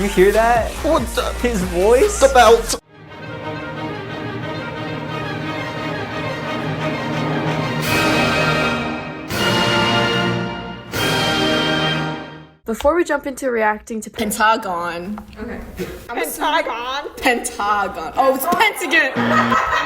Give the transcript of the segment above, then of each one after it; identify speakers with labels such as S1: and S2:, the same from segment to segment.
S1: You hear that?
S2: What the?
S1: His voice?
S2: The belt!
S3: Before we jump into reacting to
S4: Pentagon.
S3: Okay.
S4: Pentagon. Oh, it's Pentagon.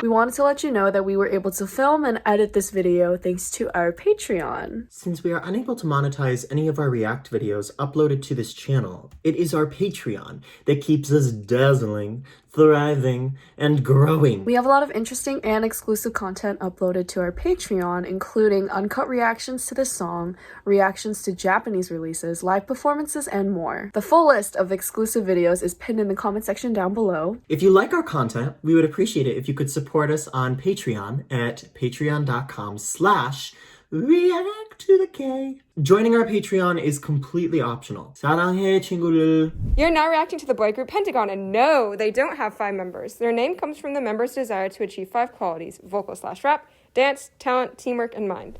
S3: We wanted to let you know that we were able to film and edit this video thanks to our Patreon.
S2: Since we are unable to monetize any of our React videos uploaded to this channel, it is our Patreon that keeps us dazzling, thriving, and growing.
S3: We have a lot of interesting and exclusive content uploaded to our Patreon, including uncut reactions to this song, reactions to Japanese releases, live performances, and more. The full list of exclusive videos is pinned in the comment section down below.
S2: If you like our content, we would appreciate it if you could support us on Patreon at patreon.com/react2thek. Joining our Patreon is completely optional. 사랑해 친구들.
S5: You're now reacting to the boy group Pentagon, and no, they don't have 5 members. Their name comes from the members' desire to achieve 5 qualities: vocal/rap, dance, talent, teamwork, and mind.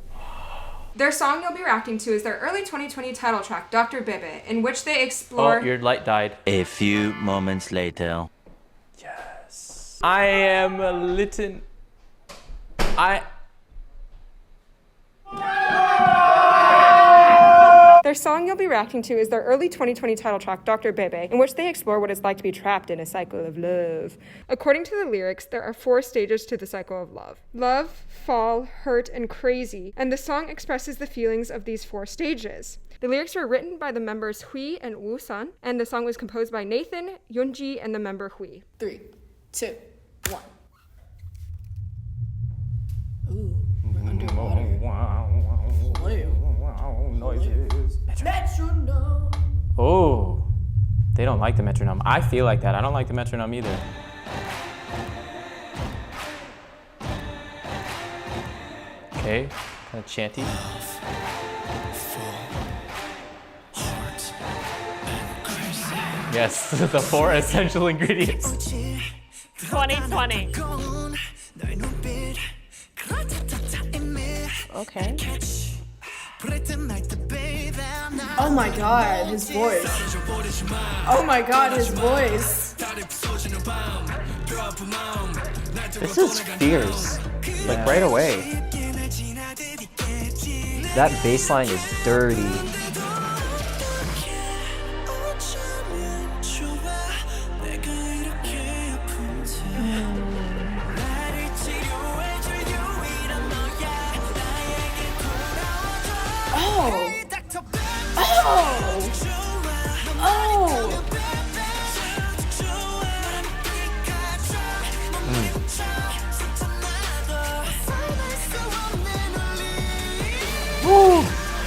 S5: Their song you'll be reacting to is their early 2020 title track, Dr. Bebe, in which they explore...
S1: Oh, your light died.
S6: A few moments later.
S1: Yes. I am a little...
S5: Their song you'll be reacting to is their early 2020 title track, Dr. Bebe, in which they explore what it's like to be trapped in a cycle of love. According to the lyrics, there are 4 stages to the cycle of love: love, fall, hurt, and crazy, and the song expresses the feelings of these 4 stages. The lyrics were written by the members Hui and Woo-sun, and the song was composed by Nathan, Yoonji, and the member Hui.
S4: 3, 2, 1. Ooh, we're underwater.
S1: Noises.
S4: Metronome.
S1: Oh, they don't like the metronome. I feel like that. I don't like the metronome either. Okay, kind of chanty. Yes, the 4 essential ingredients.
S7: 2020.
S4: Okay. Oh my god, his voice. Oh my god, his voice.
S1: This is fierce. Like right away. That bass line is dirty.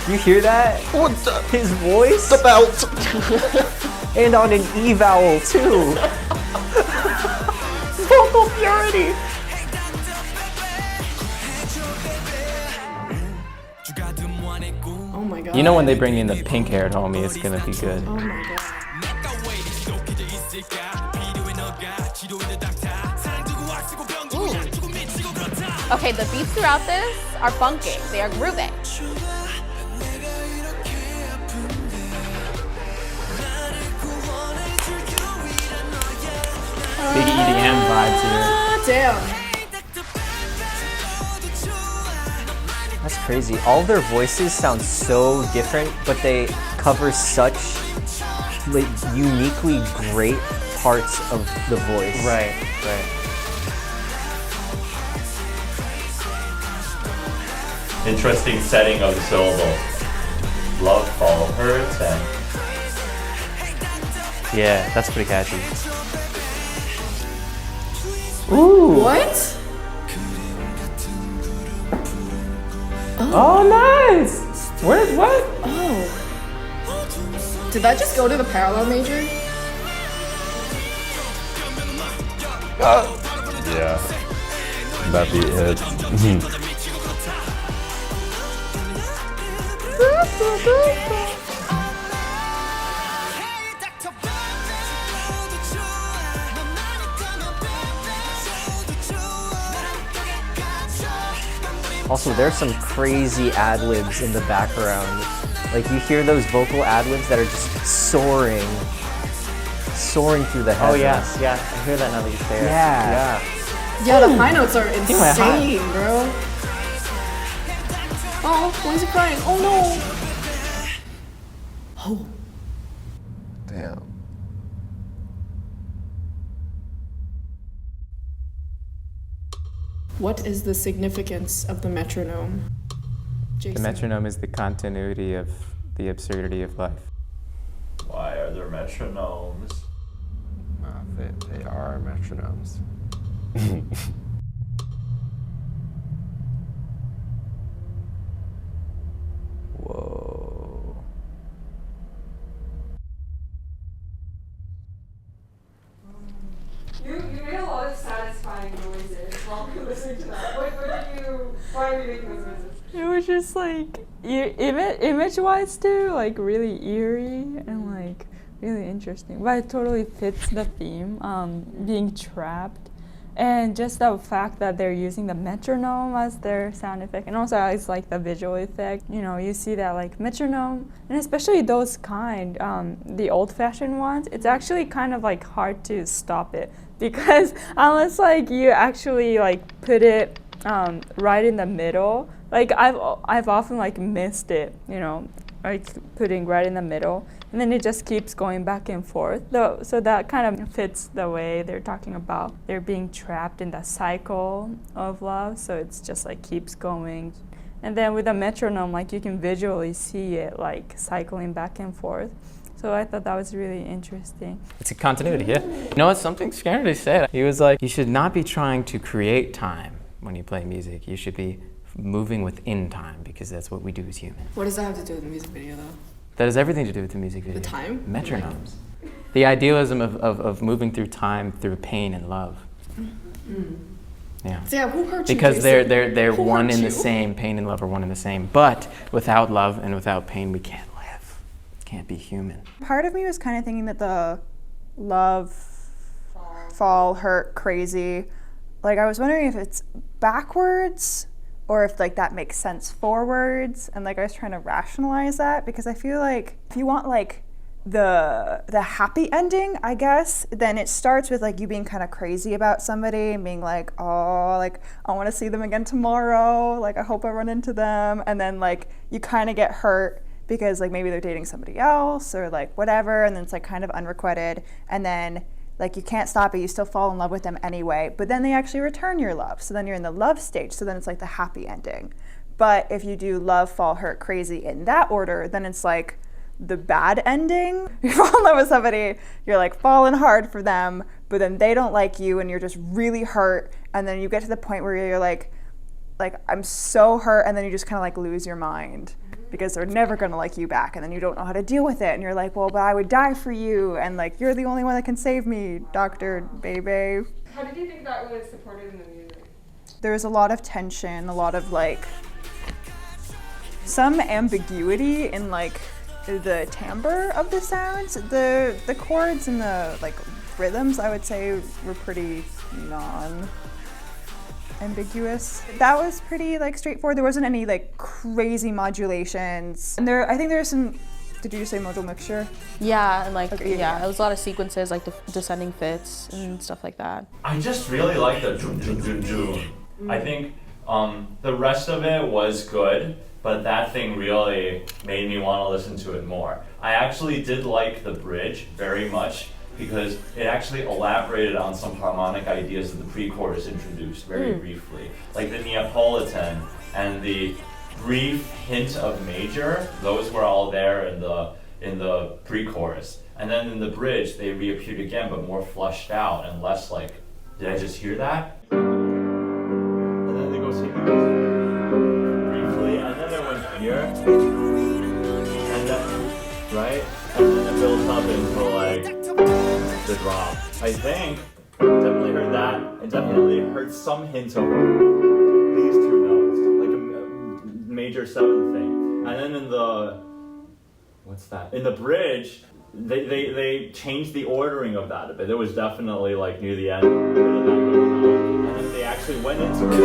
S1: You hear that?
S2: What the?
S1: His voice?
S2: The belt!
S1: And on an E vowel too. Vocal purity.
S4: Oh my god.
S1: You know when they bring in the pink-haired homie, it's gonna be good.
S4: Oh my god.
S7: Okay, the beats throughout this are funky. They are grooving.
S1: Big EDM vibes here.
S4: Damn.
S1: That's crazy. All their voices sound so different, but they cover such like uniquely great parts of the voice. Right, right.
S8: Interesting setting of the syllable. Love, fall, hurt, and
S1: Yeah, that's pretty catchy. Ooh.
S4: What?
S1: Oh, nice. What?
S4: Oh. Did that just go to the parallel major?
S8: yeah, that beat hits.
S1: Also, there's some crazy ad-libs in the background. Like, you hear those vocal ad-libs that are just soaring. soaring through the
S2: Oh
S1: heavens.
S2: yes, yeah. I hear that now that you say it.
S1: Yeah.
S4: Yeah, the high notes are
S2: my
S4: insane, bro. Oh, why is he crying? Oh no! Oh.
S1: Damn.
S4: What is the significance of the metronome?
S9: The
S4: Jason.
S9: metronome is the continuity of the absurdity of life.
S8: Why are there metronomes?
S10: They are metronomes.
S9: Whoa.
S5: You made a lot of satisfying noises while we were listening to that. Why are you making those noises?
S11: It was just like image-wise too, like really eerie and like really interesting. But it totally fits the theme, being trapped, and just the fact that they're using the metronome as their sound effect, and also it's like the visual effect. You know, you see that like metronome, and especially those kind, the old-fashioned ones. It's actually kind of like hard to stop it because unless like you actually like put it right in the middle. Like I've often like missed it, you know, like putting right in the middle, and then it just keeps going back and forth. So that kind of fits the way they're talking about. They're being trapped in the cycle of love, so it's just like keeps going. And then with a metronome, like you can visually see it like cycling back and forth. So I thought that was really interesting.
S10: It's a continuity, yeah. You know what? Something Kennedy said. He was like, you should not be trying to create time when you play music. You should be moving within time because that's what we do as humans.
S4: What does that have to do with the music video, though?
S10: That has everything to do with the music video.
S4: The time?
S10: Metronomes. The idealism of moving through time through pain and love. Yeah.
S4: So yeah, who hurt you?
S10: Because
S4: Jason?
S10: they're
S4: Who
S10: one
S4: hurt
S10: in
S4: you?
S10: the same. Pain and love are one in the same. But without love and without pain, we can't live. Can't be human.
S11: Part of me was kind of thinking that the love, fall, hurt, crazy, like I was wondering if it's backwards or if like that makes sense forwards, and like I was trying to rationalize that because I feel like if you want like the happy ending, I guess, then it starts with like you being kind of crazy about somebody and being like, oh, like I want to see them again tomorrow, like I hope I run into them, and then like you kind of get hurt because like maybe they're dating somebody else or like whatever, and then it's like kind of unrequited, and then like you can't stop it, you still fall in love with them anyway, but then they actually return your love, so then you're in the love stage, so then it's like the happy ending. But if you do love, fall, hurt, crazy in that order, then it's like the bad ending. You fall in love with somebody, you're like falling hard for them, but then they don't like you and you're just really hurt, and then you get to the point where you're like I'm so hurt, and then you just kind of like lose your mind because they're never going to like you back, and then you don't know how to deal with it, and you're like, well, but I would die for you, and like you're the only one that can save me, Dr. Bebe.
S5: How did you think that was supported in the music?
S11: There was a lot of tension, a lot of like some ambiguity in like the timbre of the sounds. The chords and the like rhythms, I would say, were pretty non-ambiguous. That was pretty like straightforward. There wasn't any like crazy modulations. And I think there's some. Did you say modal mixture?
S7: Yeah, and like
S11: Okay,
S7: yeah, it was a lot of sequences, like descending fifths and stuff like that.
S8: I just really like the doom doom doom doom. I think the rest of it was good, but that thing really made me want to listen to it more. I actually did like the bridge very much because it actually elaborated on some harmonic ideas that the pre-chorus introduced very briefly, like the Neapolitan and the brief hint of major. Those were all there in the pre-chorus, and then in the bridge they reappeared again, but more fleshed out and less like, did I just hear that? And then they go see briefly, and then they went here, and then right, and then it builds up into like the drop. I think definitely heard that, and definitely heard some hints of these two notes, like a major seventh thing. And then in the in the bridge, they changed the ordering of that a bit. It was definitely like near the end, and then they actually went into it.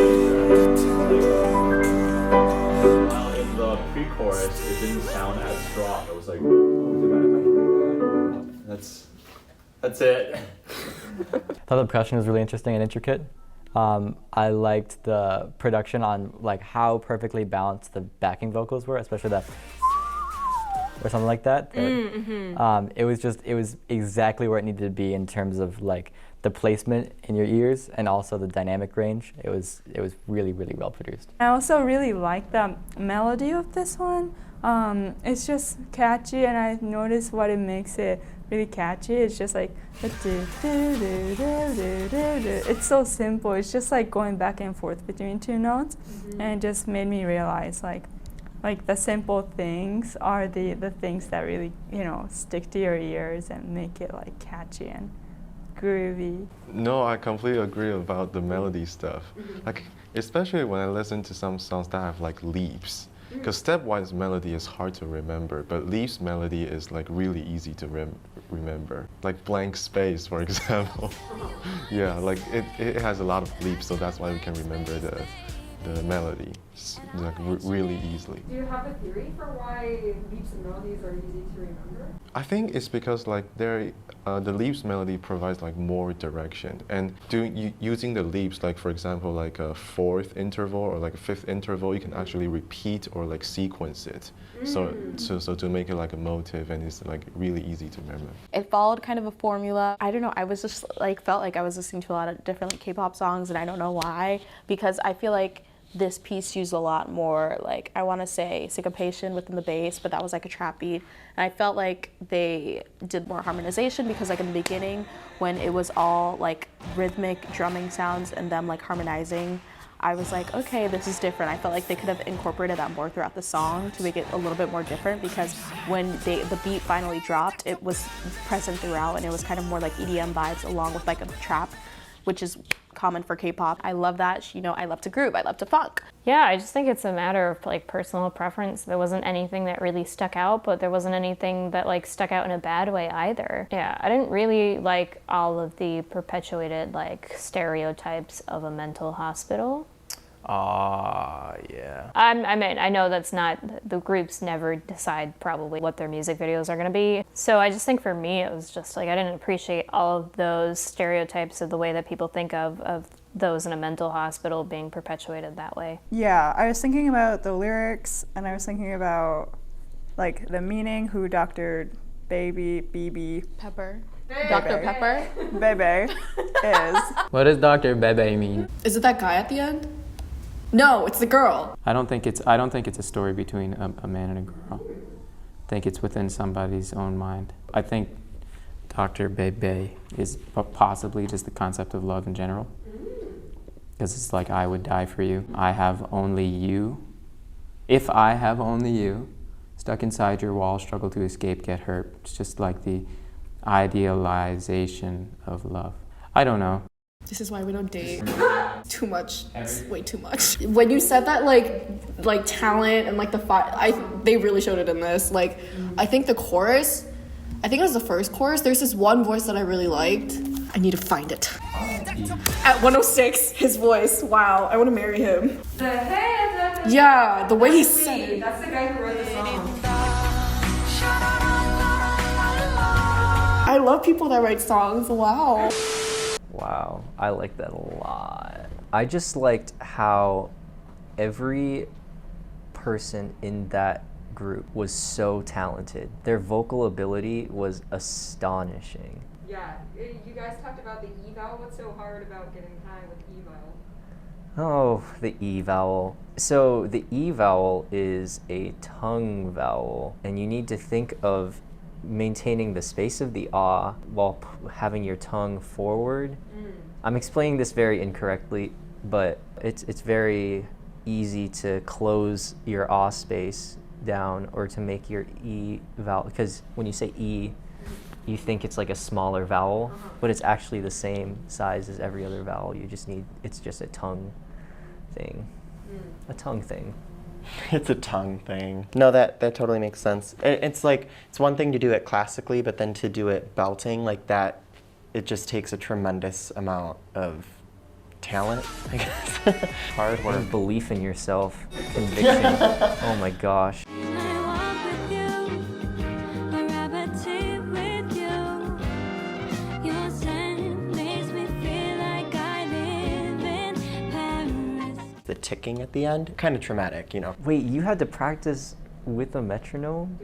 S8: While in the pre-chorus, it didn't sound as strong. It was like, oh, that's
S12: That's it.
S13: I thought the percussion was really interesting and intricate. I liked the production on like how perfectly balanced the backing vocals were, especially that or something like that. It was exactly where it needed to be in terms of like the placement in your ears and also the dynamic range. It was really, really well produced.
S14: I also really like the melody of this one. It's just catchy, and I noticed what it makes it really catchy. It's just like it's so simple. It's just like going back and forth between two notes, and it just made me realize like the simple things are the things that really, you know, stick to your ears and make it like catchy and groovy.
S15: No, I completely agree about the melody stuff. Like, especially when I listen to some songs that have like leaps. Because stepwise melody is hard to remember, but leaps melody is like really easy to remember. Like Blank Space, for example. Yeah, like it has a lot of leaps, so that's why we can remember the melody like really easily.
S5: Do you have a theory for why leaps and melodies are easy to remember?
S15: I think it's because like the leaps melody provides like more direction, and using the leaps, like for example like a fourth interval or like a fifth interval, you can actually repeat or like sequence it. So to make it like a motive, and it's like really easy to remember.
S7: It followed kind of a formula. I don't know, I was just like felt like I was listening to a lot of different like, K-pop songs, and I don't know why, because I feel like this piece used a lot more, like, I want to say syncopation within the bass, but that was like a trap beat. And I felt like they did more harmonization because like in the beginning, when it was all like rhythmic drumming sounds and them like harmonizing, I was like, okay, this is different. I felt like they could have incorporated that more throughout the song to make it a little bit more different, because when the beat finally dropped, it was present throughout, and it was kind of more like EDM vibes along with like a trap, which is common for K-pop. I love that. You know, I love to groove, I love to funk.
S16: Yeah, I just think it's a matter of like personal preference. There wasn't anything that really stuck out, but there wasn't anything that like stuck out in a bad way either. Yeah, I didn't really like all of the perpetuated like stereotypes of a mental hospital.
S10: Yeah.
S16: I mean, I know that's not, the groups never decide probably what their music videos are gonna be. So I just think for me, it was just like, I didn't appreciate all of those stereotypes of the way that people think of those in a mental hospital being perpetuated that way.
S11: Yeah, I was thinking about the lyrics, and I was thinking about like the meaning, who Dr. Baby
S7: Pepper.
S11: Bebe.
S7: Dr. Pepper?
S11: Bebe is.
S10: What does Dr. Bebe mean?
S4: Is it that guy at the end? No, it's the girl.
S9: I don't think it's a story between a man and a girl. I think it's within somebody's own mind. I think Dr. Bebe is possibly just the concept of love in general. Because it's like, I would die for you. I have only you. If I have only you, stuck inside your wall, struggle to escape, get hurt. It's just like the idealization of love. I don't know.
S4: This is why we don't date. Too much. It's way too much. When you said that, like talent and like they really showed it in this. Like, I think the chorus, I think it was the first chorus. There's this one voice that I really liked. I need to find it. At 106, his voice. Wow, I want to marry him. Yeah, the way he said it.
S5: That's the guy who wrote the song.
S4: I love people that write songs. Wow.
S1: Wow, I like that a lot. I just liked how every person in that group was so talented. Their vocal ability was astonishing.
S5: Yeah, you guys talked about the E vowel. What's so hard about getting high with E vowel?
S1: Oh, the E vowel. So the E vowel is a tongue vowel, and you need to think of maintaining the space of the ah while having your tongue forward. I'm explaining this very incorrectly, but it's very easy to close your ah space down or to make your E vowel, because when you say E, you think it's like a smaller vowel, but it's actually the same size as every other vowel. It's just a tongue thing. A tongue thing.
S2: It's a tongue thing. No, that totally makes sense. It's like, it's one thing to do it classically, but then to do it belting like that, it just takes a tremendous amount of talent, I guess. Hard work.
S1: Belief in yourself, conviction. Oh my gosh.
S2: the ticking at the end. Kind of traumatic, you know.
S1: Wait, you had to practice with a metronome?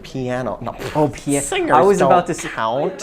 S2: Piano. No.
S1: Oh, piano.
S2: Singers
S1: I was
S2: don't
S1: about to
S2: count.